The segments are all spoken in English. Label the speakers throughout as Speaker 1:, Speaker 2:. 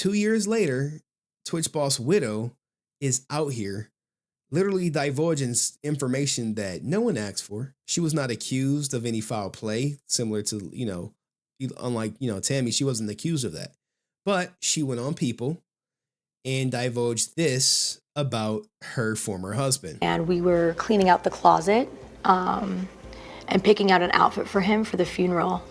Speaker 1: 2 years later, Twitch boss widow is out here literally divulging information that no one asked for. She was not accused of any foul play, similar to, unlike, Tammy, she wasn't accused of that. But she went on People and divulged this about her former husband.
Speaker 2: And we were cleaning out the closet and picking out an outfit for him for the funeral.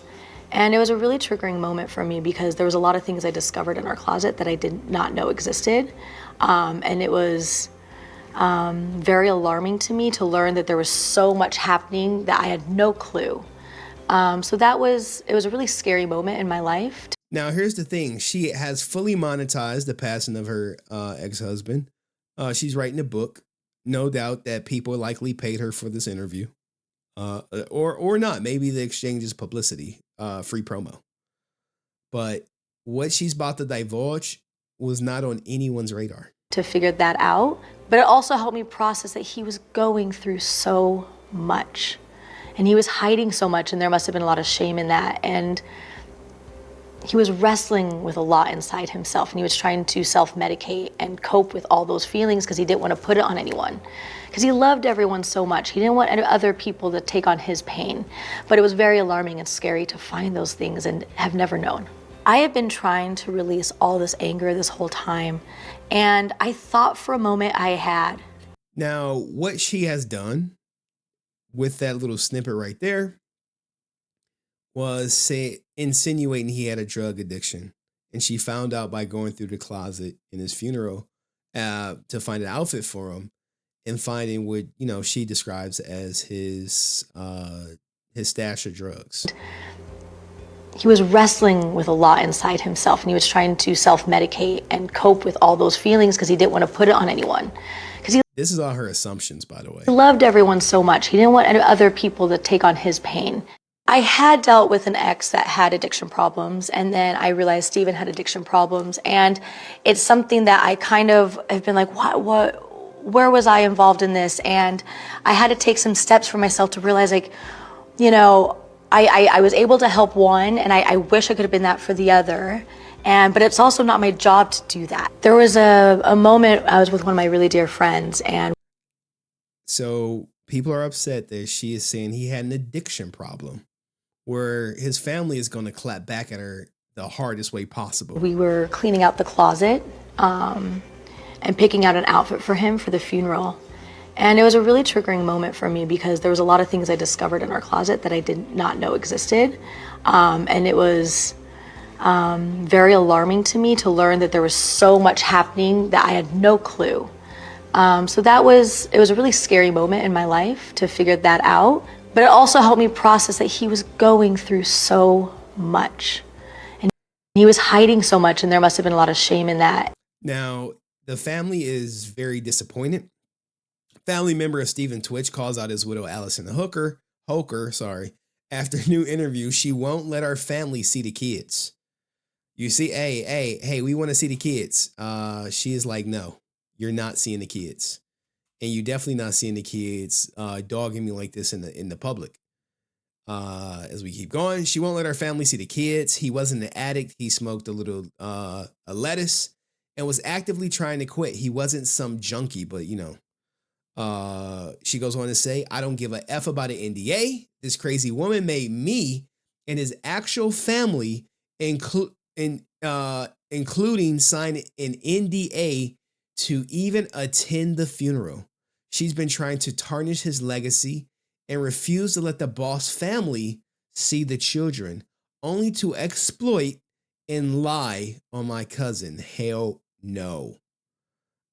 Speaker 2: And it was a really triggering moment for me because there was a lot of things I discovered in our closet that I did not know existed. And it was very alarming to me to learn that there was so much happening that I had no clue. So it was a really scary moment in my life.
Speaker 1: Now, here's the thing. She has fully monetized the passing of her ex-husband. She's writing a book. No doubt that people likely paid her for this interview. Or not. Maybe the exchange is publicity, free promo. But what she's about to divulge was not on anyone's radar.
Speaker 2: To figure that out, but it also helped me process that he was going through so much. And he was hiding so much, and there must have been a lot of shame in that. And he was wrestling with a lot inside himself, and he was trying to self-medicate and cope with all those feelings because he didn't want to put it on anyone. Because he loved everyone so much. He didn't want other people to take on his pain. But it was very alarming and scary to find those things and have never known. I have been trying to release all this anger this whole time, and I thought for a moment I had.
Speaker 1: Now, what she has done with that little snippet right there was insinuating he had a drug addiction. And she found out by going through the closet in his funeral to find an outfit for him and finding what, she describes as his stash of drugs.
Speaker 2: He was wrestling with a lot inside himself, and he was trying to self-medicate and cope with all those feelings because he didn't want to put it on anyone.
Speaker 1: This is all her assumptions, by the way.
Speaker 2: He loved everyone so much. He didn't want other people to take on his pain. I had dealt with an ex that had addiction problems, and then I realized Steven had addiction problems, and it's something that I kind of have been like, where was I involved in this? And I had to take some steps for myself to realize, I was able to help one, and I wish I could have been that for the other. But it's also not my job to do that. There was a moment I was with one of my really dear friends, and
Speaker 1: so people are upset that she is saying he had an addiction problem, where his family is going to clap back at her the hardest way possible.
Speaker 2: We were cleaning out the closet and picking out an outfit for him for the funeral. And it was a really triggering moment for me because there was a lot of things I discovered in our closet that I did not know existed. And it was very alarming to me to learn that there was so much happening that I had no clue. So it was a really scary moment in my life to figure that out. But it also helped me process that he was going through so much. And he was hiding so much, and there must have been a lot of shame in that.
Speaker 1: Now, the family is very disappointed. Family member of Steven Twitch calls out his widow, Allison Holker, after new interview. She won't let our family see the kids. You see, hey, we want to see the kids. She is like, no, you're not seeing the kids. And you definitely not seeing the kids dogging me like this in the public. As we keep going, she won't let our family see the kids. He wasn't an addict. He smoked a little a lettuce and was actively trying to quit. He wasn't some junkie, but she goes on to say, I don't give a F about an NDA. This crazy woman made me and his actual family, including sign an NDA to even attend the funeral. She's been trying to tarnish his legacy and refused to let the boss family see the children, only to exploit and lie on my cousin. Hell no.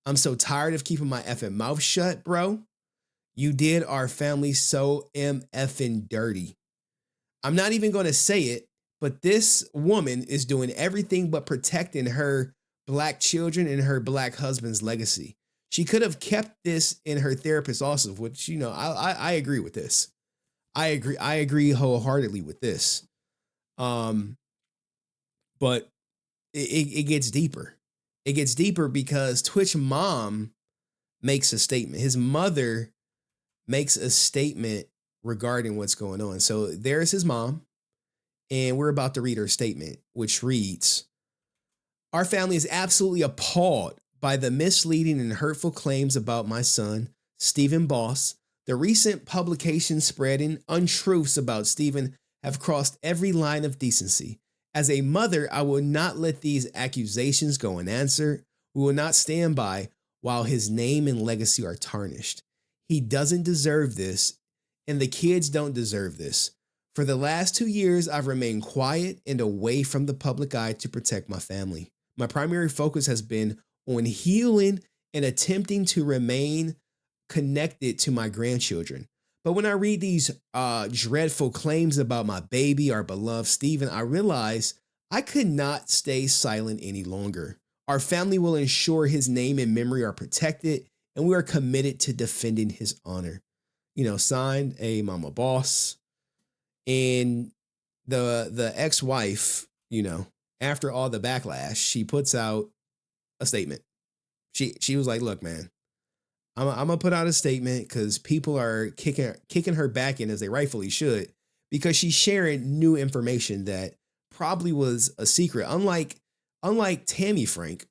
Speaker 1: I'm so tired of keeping my effing mouth shut, bro. You did our family so effing dirty. I'm not even going to say it, but this woman is doing everything but protecting her Black children and her Black husband's legacy. She could have kept this in her therapist's office, which, I agree with this. I agree wholeheartedly with this. But it gets deeper. It gets deeper because Twitch mom makes a statement. His mother makes a statement regarding what's going on. So there's his mom, and we're about to read her statement, which reads, Our family is absolutely appalled by the misleading and hurtful claims about my son, Stephen Boss. The recent publications spreading untruths about Stephen have crossed every line of decency. As a mother, I will not let these accusations go unanswered. We will not stand by while his name and legacy are tarnished. He doesn't deserve this, and the kids don't deserve this. For the last 2 years, I've remained quiet and away from the public eye to protect my family. My primary focus has been on healing and attempting to remain connected to my grandchildren. But when I read these dreadful claims about my baby, our beloved Stephen, I realize I could not stay silent any longer. Our family will ensure his name and memory are protected, and we are committed to defending his honor. Signed a mama boss. And the ex-wife, after all the backlash, she puts out a statement. She was like, "Look, man, I'm gonna put out a statement because people are kicking her back in as they rightfully should, because she's sharing new information that probably was a secret. Unlike Tammy Frank,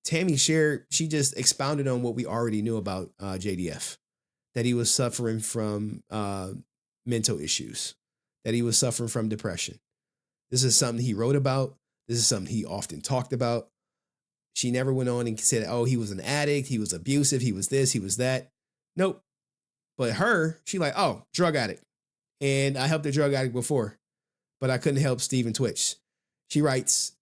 Speaker 1: she just expounded on what we already knew about JDF, that he was suffering from mental issues, that he was suffering from depression. This is something he wrote about. This is something he often talked about. She never went on and said, oh, he was an addict, he was abusive, he was this, he was that. Nope. But she like, oh, drug addict. And I helped a drug addict before, but I couldn't help Stephen Twitch. She writes,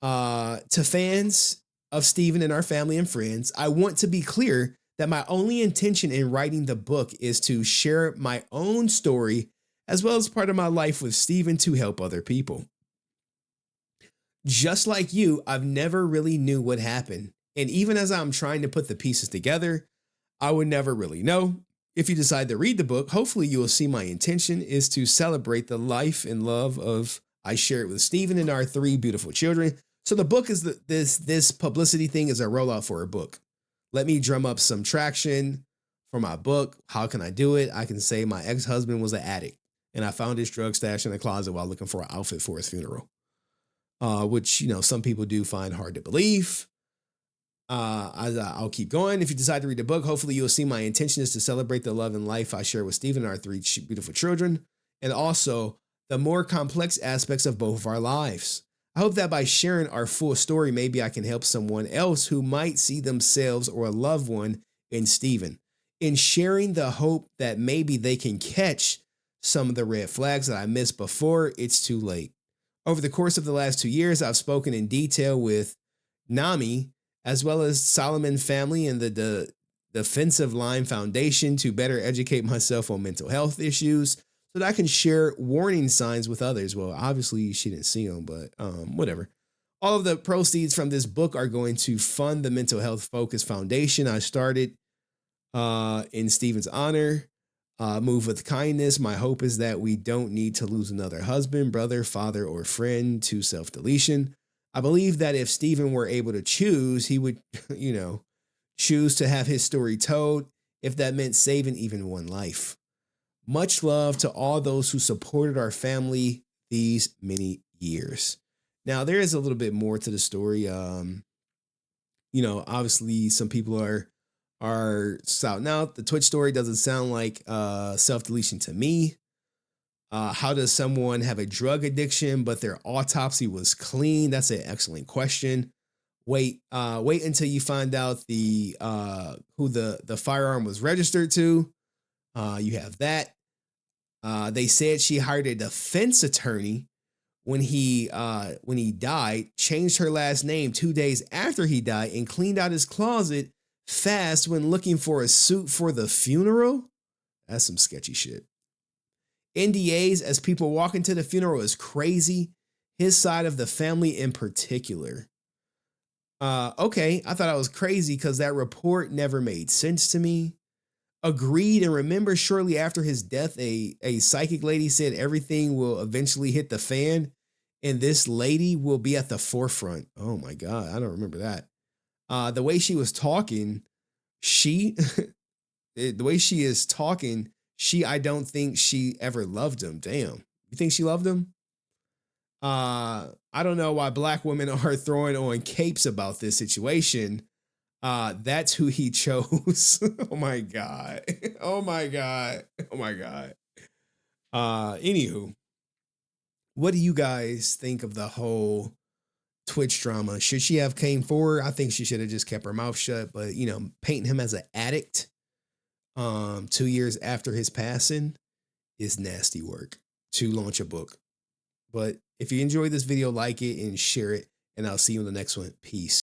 Speaker 1: to fans of Stephen and our family and friends, I want to be clear that my only intention in writing the book is to share my own story as well as part of my life with Stephen to help other people. Just like you, I've never really knew what happened. And even as I'm trying to put the pieces together, I would never really know. If you decide to read the book, hopefully you will see my intention is to celebrate the life and love of I share it with Stephen and our 3 beautiful children. So the book is this publicity thing is a rollout for a book. Let me drum up some traction for my book. How can I do it? I can say my ex-husband was an addict and I found his drug stash in the closet while looking for an outfit for his funeral. Which, some people do find hard to believe. I'll keep going. If you decide to read the book, hopefully you'll see my intention is to celebrate the love and life I share with Stephen and our 3 beautiful children, and also the more complex aspects of both of our lives. I hope that by sharing our full story, maybe I can help someone else who might see themselves or a loved one in Stephen. In sharing the hope that maybe they can catch some of the red flags that I missed before it's too late. Over the course of the last 2 years, I've spoken in detail with NAMI, as well as Solomon Family and the Defensive Line Foundation to better educate myself on mental health issues so that I can share warning signs with others. Well, obviously she didn't see them, but whatever. All of the proceeds from this book are going to fund the Mental Health Focus Foundation I started in Stephen's honor. Move with kindness. My hope is that we don't need to lose another husband, brother, father, or friend to self-deletion. I believe that if Stephen were able to choose, he would, choose to have his story told if that meant saving even one life. Much love to all those who supported our family these many years. Now, there is a little bit more to the story. Obviously some people are shouting out. The Twitch story doesn't sound like self-deletion to me. How does someone have a drug addiction, but their autopsy was clean? That's an excellent question. Wait until you find out who the firearm was registered to. You have that. They said she hired a defense attorney when he died, changed her last name 2 days after he died, and cleaned out his closet fast when looking for a suit for the funeral. That's some sketchy shit. NDAs as people walk into the funeral is crazy. His side of the family in particular. Okay, I thought I was crazy because that report never made sense to me. Agreed, and remember shortly after his death, a psychic lady said everything will eventually hit the fan and this lady will be at the forefront. Oh my God, I don't remember that. The way she was talking, the way she is talking, I don't think she ever loved him. Damn. You think she loved him? I don't know why black women are throwing on capes about this situation. That's who he chose. Oh my God. Oh my God. Oh my God. Anywho, what do you guys think of the whole Twitch drama? Should she have came forward? I think she should have just kept her mouth shut, but you know, painting him as an addict 2 years after his passing is nasty work to launch a book. But if you enjoyed this video, like it and share it, and I'll see you in the next one. Peace.